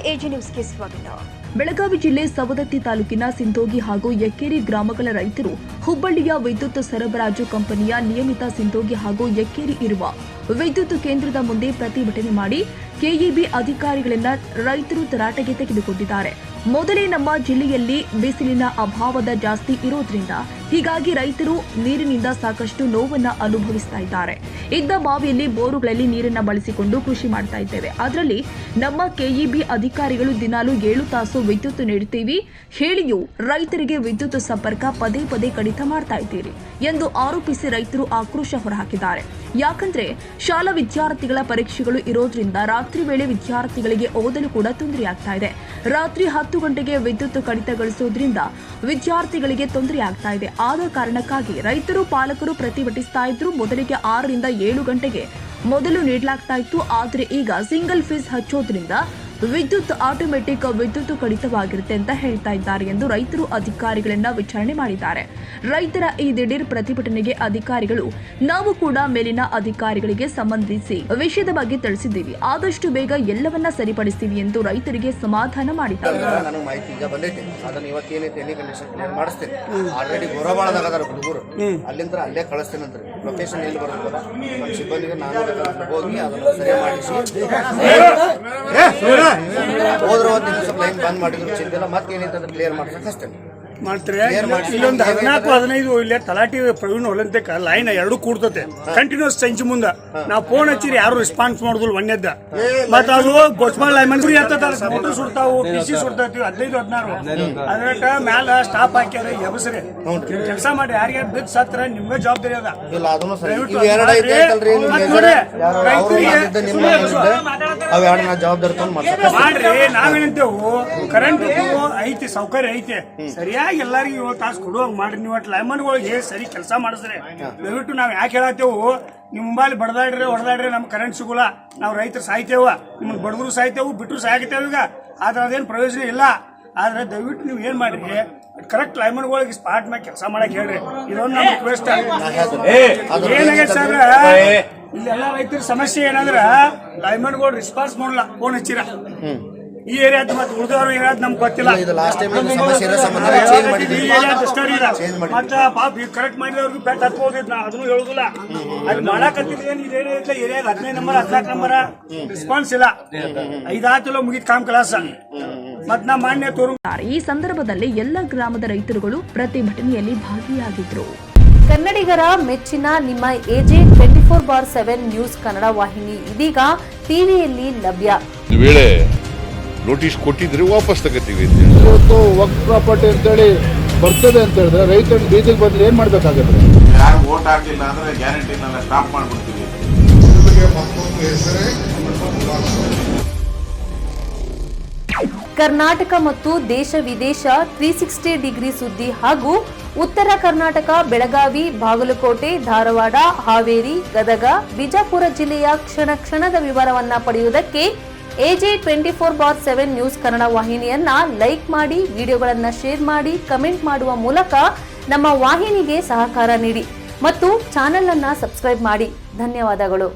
AG ನ್ಯೂಸ್ಗೆ ಸ್ವಾಗತ. ಬೆಳಗಾವಿ ಜಿಲ್ಲೆ ಸವದತ್ತಿ ತಾಲೂಕಿನ ಸಿಂಧೋಗಿ ಹಾಗೂ ಯಕ್ಕೇರಿ ಗ್ರಾಮಗಳ ರೈತರು ಹುಬ್ಬಳ್ಳಿಯ ವಿದ್ಯುತ್ ಸರಬರಾಜು ಕಂಪನಿಯ ನಿಯಮಿತ ಸಿಂಧೋಗಿ ಹಾಗೂ ಯಕ್ಕೇರಿ ಇರುವ ವಿದ್ಯುತ್ ಕೇಂದ್ರದ ಮುಂದೆ ಪ್ರತಿಭಟನೆ ಮಾಡಿ ಕೆಇಬಿ ಅಧಿಕಾರಿಗಳಿಂದ ರೈತರು ತರಾಟೆಗೆ ತೆಗೆದುಕೊಂಡಿದ್ದಾರೆ. ಮೊದಲೇ ನಮ್ಮ ಜಿಲ್ಲೆಯಲ್ಲಿ ಬಿಸಿಲಿನ ಅಭಾವದ ಜಾಸ್ತಿ ಇರೋದ್ರಿಂದ ಹೀಗಾಗಿ ರೈತರು ನೀರಿನಿಂದ ಸಾಕಷ್ಟು ನೋವನ್ನ ಅನುಭವಿಸ್ತಾ ಇದ್ದಾರೆ. ಇದ್ದ ಬಾವಿಯಲ್ಲಿ ಬೋರುಗಳಲ್ಲಿ ನೀರನ್ನ ಬಳಸಿಕೊಂಡು ಕೃಷಿ ಮಾಡ್ತಾ ಇದ್ದೇವೆ. ಅದರಲ್ಲಿ ನಮ್ಮ ಕೆಇಬಿ ಅಧಿಕಾರಿಗಳು ದಿನಾಲು 7 ತಾಸು ವಿದ್ಯುತ್ ನೀಡುತ್ತೀವಿ ಹೇಳಿಯೂ ರೈತರಿಗೆ ವಿದ್ಯುತ್ ಸಂಪರ್ಕ ಪದೇ ಪದೇ ಕಡಿತ ಮಾಡ್ತಾ ಇದ್ದೀರಿ ಎಂದು ಆರೋಪಿಸಿ ರೈತರು ಆಕ್ರೋಶ ಹೊರಹಾಕಿದ್ದಾರೆ. ಯಾಕಂದ್ರೆ ಶಾಲಾ ವಿದ್ಯಾರ್ಥಿಗಳ ಪರೀಕ್ಷೆಗಳು ಇರೋದ್ರಿಂದ ರಾತ್ರಿ ವೇಳೆ ವಿದ್ಯಾರ್ಥಿಗಳಿಗೆ ಓದಲು ಕೂಡ ತೊಂದರೆಯಾಗ್ತಾ ಇದೆ. ರಾತ್ರಿ 10 ಗಂಟೆಗೆ ವಿದ್ಯುತ್ ಕಡಿತಗೊಳಿಸುವುದರಿಂದ ವಿದ್ಯಾರ್ಥಿಗಳಿಗೆ ತೊಂದರೆ ಆಗ್ತಾ ಇದೆ. ಆದ ಕಾರಣಕ್ಕಾಗಿ ರೈತರು ಪಾಲಕರು ಪ್ರತಿಭಟಿಸ್ತಾ ಇದ್ರು. ಮೊದಲಿಗೆ 6 ರಿಂದ 7 ಗಂಟೆಗೆ ಮೊದಲು ನೀಡಲಾಗ್ತಾ ಇತ್ತು. ಆದರೆ ಈಗ ಸಿಂಗಲ್ ಫೀಸ್ ಹಚ್ಚೋದ್ರಿಂದ ವಿದ್ಯುತ್ ಆಟೋಮೆಟಿಕ್ ವಿದ್ಯುತ್ ಕಡಿತವಾಗಿರುತ್ತೆ ಅಂತ ಹೇಳ್ತಾ ಇದ್ದಾರೆ ಎಂದು ರೈತರು ಅಧಿಕಾರಿಗಳನ್ನ ವಿಚಾರಣೆ ಮಾಡಿದ್ದಾರೆ. ರೈತರ ಈ ದಿಢೀರ್ ಪ್ರತಿಭಟನೆಗೆ ಅಧಿಕಾರಿಗಳು ನಾವು ಕೂಡ ಮೇಲಿನ ಅಧಿಕಾರಿಗಳಿಗೆ ಸಂಬಂಧಿಸಿ ವಿಷಯದ ಬಗ್ಗೆ ತಿಳಿಸಿದ್ದೀವಿ, ಆದಷ್ಟು ಬೇಗ ಎಲ್ಲವನ್ನ ಸರಿಪಡಿಸ್ತೀವಿ ಎಂದು ರೈತರಿಗೆ ಸಮಾಧಾನ ಮಾಡಿದ್ದಾರೆ. ನನಗೆ ಮಾಹಿತಿ ಈಗ ಬಂದೈತೆ, ಅದನ್ನು ಇವತ್ತೇನೈತೆ ಎನಿ ಕಂಡೀಷನ್ ಕ್ಲಿಯರ್ ಮಾಡಿಸ್ತೇನೆ. ಆಲ್ರೆಡಿ ಗೋರವಾಳದಾಗ ಹುಡುಗರು ಅಲ್ಲಿಂದ ಅಲ್ಲೇ ಕಳಿಸ್ತೇನೆ. ಲೊಕೇಶನ್ ಎಲ್ಲಿ ಬರ್ತದ ನಮ್ಮ ಸಿಬ್ಬಂದಿಗೆ ನಾನು ಹೋಗಿ ಅದನ್ನು ಸರಿ ಮಾಡಿಸಿ ಹೋದ್ರ ಸ್ವಲ್ಪ ಲೈನ್ ಬಂದ್ ಮಾಡಿದ್ರು ಚಿಂತಿಲ್ಲ. ಮತ್ತೇನೈತೆ ಅದನ್ನು ಕ್ಲಿಯರ್ ಮಾಡ್ಸಕ್ಕೆ ಅಷ್ಟೇ ಮಾಡ್ತಾರೆ. ಇಲ್ಲೊಂದು 14-15 ಇಲ್ಲೇ ತಲಾಟಿ ಪ್ರವೀಣ್ ಹೊಲಂತಕ ಲೈನ್ 2 ಕೂಡ್ತತೆ ಕಂಟಿನ್ಯೂಸ್ ಸಂಚಿ ಮುಂದ ನಾವು ಫೋನ್ ಹಚ್ಚಿರಿ ಯಾರು ರೆಸ್ಪಾನ್ಸ್ ಮಾಡುದಿಲ್ಲ. ಒಂದೇದ್ದ ಮತ್ತ ಅದು ಗೊಚ್ಮಾಲ್ ಲೈನ್ ಮೋಟರ್ ಸುಡ್ತಾವು, ಟಿಸಿ ಸುಡ್ತಾವ್ 15-16 ಅದ್ರ ಮ್ಯಾಲ ಸ್ಟಾಪ್ ಹಾಕ್ಯಾರ ಎಬಸ್ರಿ ಕೆಲಸ ಮಾಡಿ ಯಾರ್ಯಾರು ಬಿದ್ದು ಸತ್ರ ನಿಮ್ಗೆ ಜವಾಬ್ದಾರಿ ಅದ. ಮಾಡ್ರಿ. ನಾವೇನಂತೇವು ಕರೆಂಟ್ ಐತಿ, ಸೌಕರ್ಯ ಐತಿ, ಸರಿಯಾಗಿ ಎಲ್ಲರಿಗೂ 7 ತಾಸು ಕೊಡುವಂಗ ಮಾಡ್ರಿ. ನೀವು ಲೈಮನ್ಗಳಿಗೆ ಸರಿ ಕೆಲಸ ಮಾಡಿಸ್ರಿ. ದಯವಿಟ್ಟು ನಾವ್ ಯಾಕೆ ಹೇಳತ್ತೇವು, ನಿಮ್ ಮುಂಬಾಲಿ ಹೊಡೆದಾಡ್ರಿ ನಮ್ಗೆ ಕರೆಂಟ್ ಸಿಗೋಲ್ಲ, ನಾವು ರೈತರು ಸಾಯ್ತೇವ, ನಿಮ್ಗೆ ಬಡವರು ಸಾಯ್ತೇವು, ಬಿಟ್ಟರು ಸಾಯ್ತೇವ. ಈಗ ಆದ್ರೆ ಅದೇನು ಪ್ರಯೋಜನ ಇಲ್ಲ. ಆದ್ರೆ ದಯವಿಟ್ಟು ನೀವು ಏನ್ ಮಾಡ್ರಿ, ಕರೆಕ್ಟ್ ಲೈಮನ್ಗಳಿಗೆ ಸ್ಪಾಟ್ ಮ್ಯಾಗ ಕೆಲಸ ಮಾಡಕ್ ಹೇಳ್ರಿ. ಇದೊಂದು ನಮ್ ರಿಕ್ವೆಸ್ಟ್. ಏನಾಗೈತೆ ಸರ್, ಇಲ್ಲೆಲ್ಲ ರೈತರ ಸಮಸ್ಯೆ ಏನಂದ್ರ ಲೈಮನ್ಗಳು ರೆಸ್ಪಾನ್ಸ್ ಮಾಡಲ್ಲ. ಫೋನ್ ಹಚ್ಚಿರ ಈ ಏರಿಯಾದ ಮತ್ತೆ ಉಳಿದವ್ರ ಏರಿಯಾದ ನಮ್ಗೆ ಗೊತ್ತಿಲ್ಲ. ಮತ್ತ ಪಾಪ ಕರೆಕ್ಟ್ ಮಾಡಿದವ್ರಿಗೆ ಬೆಟ್ ಹತ್ಬೋದಿದ್ ನಾ ಅದನ್ನು ಹೇಳುದಿಲ್ಲ. ಅದು ಮಾಡಾಕತ್ತಿದ್ರೆ ಇದೇನಿಲ್ಲ ಏರಿಯಾದ 15 ನಂಬರ್ 14 ನಂಬರ್ ರೆಸ್ಪಾನ್ಸ್ ಇಲ್ಲ. 5 ಮುಗಿದ ಕಾಮ್ ಕ್ಲಾಸ್ ಮತ್ ನಾ ಮಾನ್ಯ ತೋರು. ಈ ಸಂದರ್ಭದಲ್ಲಿ ಎಲ್ಲ ಗ್ರಾಮದ ರೈತರುಗಳು ಪ್ರತಿಭಟನೆಯಲ್ಲಿ ಭಾಗಿಯಾಗಿದ್ರು. ಕನ್ನಡಿಗರ ಮೆಚ್ಚಿನ ನಿಮ್ಮ ಎಜೆ 24/7 ನ್ಯೂಸ್ ಕನ್ನಡ ವಾಹಿನಿ ಇದೀಗ ಟಿವಿಯಲ್ಲಿ ಲಭ್ಯ. ನೋಟಿಸ್ ಕೊಟ್ಟಿದ್ರೆ ವಾಪಸ್ ತಗೋತೀವಿ. ಇವತ್ತು ವಕ್ಫ್ ಪ್ರಾಪರ್ಟಿ ಅಂತೇಳಿ ಬರ್ತದೆ ಅಂತ ಹೇಳಿದ್ರೆ ರೈತರು ಬೀದಿಗೆ ಬಂದ್ರೆ ಏನ್ ಮಾಡ್ಬೇಕಾಗತ್ತೆ? ಯಾರು ವೋಟ್ ಹಾಕಲಿಲ್ಲ ಅಂದ್ರೆ ಗ್ಯಾರಂಟಿನೆಲ್ಲ ಸ್ಟಾಪ್ ಮಾಡ್ಬಿಡ್ತೀವಿ. ಕರ್ನಾಟಕ ಮತ್ತು ದೇಶ ವಿದೇಶ 360 ಡಿಗ್ರಿ ಸುದ್ದಿ ಹಾಗೂ ಉತ್ತರ ಕರ್ನಾಟಕ ಬೆಳಗಾವಿ, ಬಾಗಲಕೋಟೆ, ಧಾರವಾಡ, ಹಾವೇರಿ, ಗದಗ, ಬಿಜಾಪುರ ಜಿಲ್ಲೆಯ ಕ್ಷಣ ಕ್ಷಣದ ವಿವರವನ್ನ ಪಡೆಯುವುದಕ್ಕೆ ಎಜೆ 24/7 ನ್ಯೂಸ್ ಕನ್ನಡ ವಾಹಿನಿಯನ್ನ ಲೈಕ್ ಮಾಡಿ, ವಿಡಿಯೋಗಳನ್ನ ಶೇರ್ ಮಾಡಿ, ಕಮೆಂಟ್ ಮಾಡುವ ಮೂಲಕ ನಮ್ಮ ವಾಹಿನಿಗೆ ಸಹಕಾರ ನೀಡಿ ಮತ್ತು ಚಾನೆಲ್ ಅನ್ನ ಸಬ್ಸ್ಕ್ರೈಬ್ ಮಾಡಿ. ಧನ್ಯವಾದಗಳು.